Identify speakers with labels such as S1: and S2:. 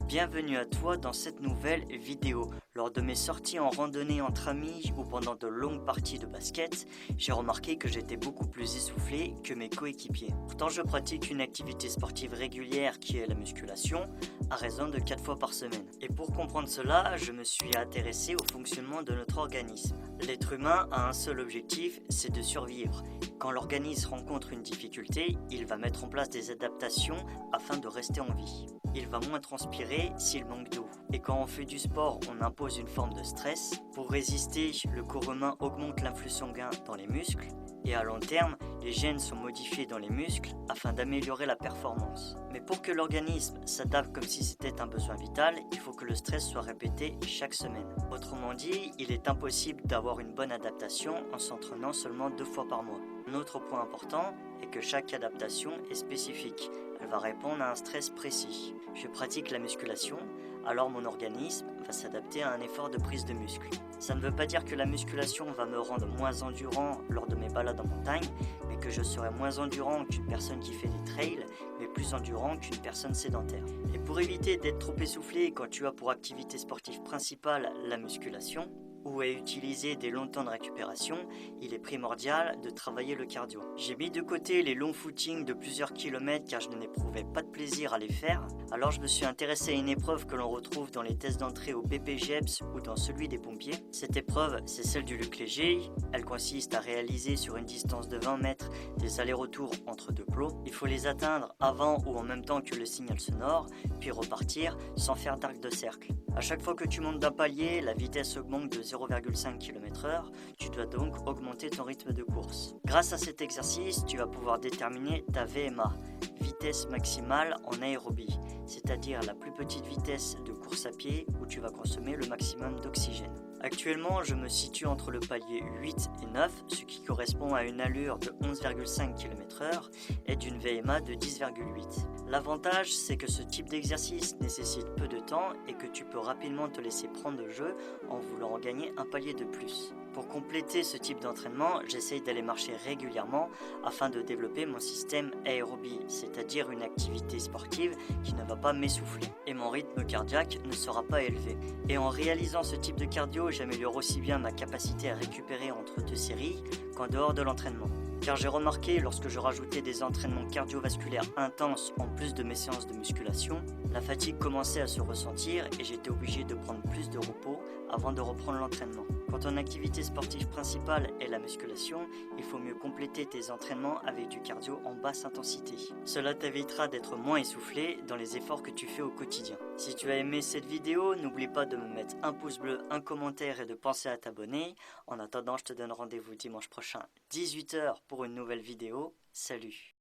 S1: Bienvenue à toi dans cette nouvelle vidéo. Lors de mes sorties en randonnée entre amis ou pendant de longues parties de basket, j'ai remarqué que j'étais beaucoup plus essoufflé que mes coéquipiers. Pourtant, je pratique une activité sportive régulière qui est la musculation, à raison de 4 fois par semaine. Et pour comprendre cela, je me suis intéressé au fonctionnement de notre organisme. L'être humain a un seul objectif, c'est de survivre. Quand l'organisme rencontre une difficulté, il va mettre en place des adaptations afin de rester en vie. Il va moins transpirer s'il manque d'eau. Et quand on fait du sport, on impose une forme de stress. Pour résister, le corps humain augmente l'influx sanguin dans les muscles. Et à long terme, les gènes sont modifiés dans les muscles afin d'améliorer la performance. Mais pour que l'organisme s'adapte comme si c'était un besoin vital, il faut que le stress soit répété chaque semaine. Autrement dit, il est impossible d'avoir une bonne adaptation en s'entraînant seulement 2 fois par mois. Un autre point important est que chaque adaptation est spécifique. Elle va répondre à un stress précis. Je pratique la musculation, alors mon organisme va s'adapter à un effort de prise de muscle. Ça ne veut pas dire que la musculation va me rendre moins endurant lors de mes balades en montagne, mais que je serai moins endurant qu'une personne qui fait des trails, mais plus endurant qu'une personne sédentaire. Et pour éviter d'être trop essoufflé quand tu as pour activité sportive principale la musculation, ou à utiliser des longs temps de récupération, il est primordial de travailler le cardio. J'ai mis de côté les longs footings de plusieurs kilomètres car je n'éprouvais pas de plaisir à les faire, alors je me suis intéressé à une épreuve que l'on retrouve dans les tests d'entrée au BPGEPS ou dans celui des pompiers. Cette épreuve, c'est celle du luc léger. Elle consiste à réaliser sur une distance de 20 mètres des allers-retours entre deux plots. Il faut les atteindre avant ou en même temps que le signal sonore, puis repartir sans faire d'arc de cercle. À chaque fois que tu montes d'un palier, la vitesse augmente de 0,5 km/h, tu dois donc augmenter ton rythme de course. Grâce à cet exercice, tu vas pouvoir déterminer ta VMA, vitesse maximale en aérobie, c'est-à-dire la plus petite vitesse de course à pied où tu vas consommer le maximum d'oxygène. Actuellement, je me situe entre le palier 8 et 9, ce qui correspond à une allure de 11,5 km/h et d'une VMA de 10,8. L'avantage, c'est que ce type d'exercice nécessite peu de temps et que tu peux rapidement te laisser prendre de jeu en voulant en gagner un palier de plus. Pour compléter ce type d'entraînement, j'essaye d'aller marcher régulièrement afin de développer mon système aérobie, c'est-à-dire une activité sportive qui ne va pas m'essouffler. Et mon rythme cardiaque ne sera pas élevé. Et en réalisant ce type de cardio, j'améliore aussi bien ma capacité à récupérer entre deux séries qu'en dehors de l'entraînement. Car j'ai remarqué, lorsque je rajoutais des entraînements cardiovasculaires intenses en plus de mes séances de musculation, la fatigue commençait à se ressentir et j'étais obligé de prendre plus de repos avant de reprendre l'entraînement. Quand ton activité sportive principale est la musculation, il faut mieux compléter tes entraînements avec du cardio en basse intensité. Cela t'évitera d'être moins essoufflé dans les efforts que tu fais au quotidien. Si tu as aimé cette vidéo, n'oublie pas de me mettre un pouce bleu, un commentaire et de penser à t'abonner. En attendant, je te donne rendez-vous dimanche prochain, 18 h pour une nouvelle vidéo. Salut!